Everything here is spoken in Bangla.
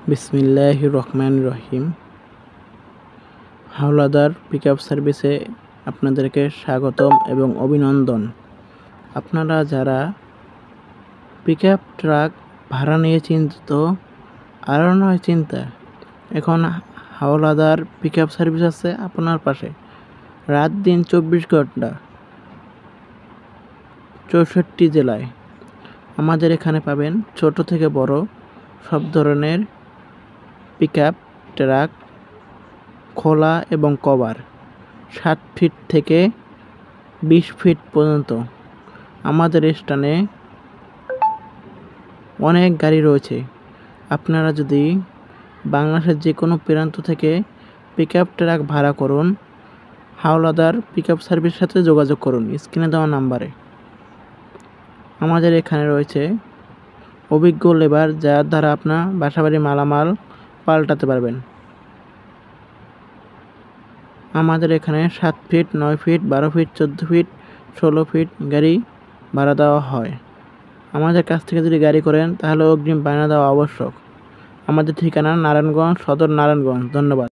বিসমিল্লাহির রহমানির রহিম। হাওলাদার পিকআপ সার্ভিসে আপনাদেরকে স্বাগতম এবং অভিনন্দন। আপনারা যারা পিকআপ ট্রাক ভাড়া নিয়ে চিন্তিত, আরও নয় চিন্তা, এখন হাওলাদার পিকআপ সার্ভিস আছে আপনার পাশে। রাত দিন 24 ঘন্টা 64 জেলায়। আমাদের এখানে পাবেন ছোট থেকে বড় সব ধরনের পিকআপ ট্রাক, খোলা এবং কভার 7 ফিট থেকে 20 ফিট পর্যন্ত। আমাদের স্থানে অনেক গাড়ি রয়েছে। আপনারা যদি বাংলাদেশের যে কোনো প্রান্ত থেকে পিকআপ ট্রাক ভাড়া করুন, হাওলাদার পিকআপ সার্ভিসের সাথে যোগাযোগ করুন স্ক্রিনে দেওয়া নাম্বারে। আমাদের এখানে রয়েছে অভিজ্ঞ লেবার, যার দ্বারা আপনার বাসাবাড়ির মালামাল পাল্টাতে পারবেন। আমাদের এখানে 7 feet, 9 feet, 12 feet, 14 feet, 16 feet গাড়ি ভাড়া দেওয়া হয়। আমাদের কাছ থেকে যদি গাড়ি করেন তাহলে অগ্রিম বায়না দেওয়া আবশ্যক। আমাদের ঠিকানা নারায়ণগঞ্জ সদর, নারায়ণগঞ্জ। ধন্যবাদ।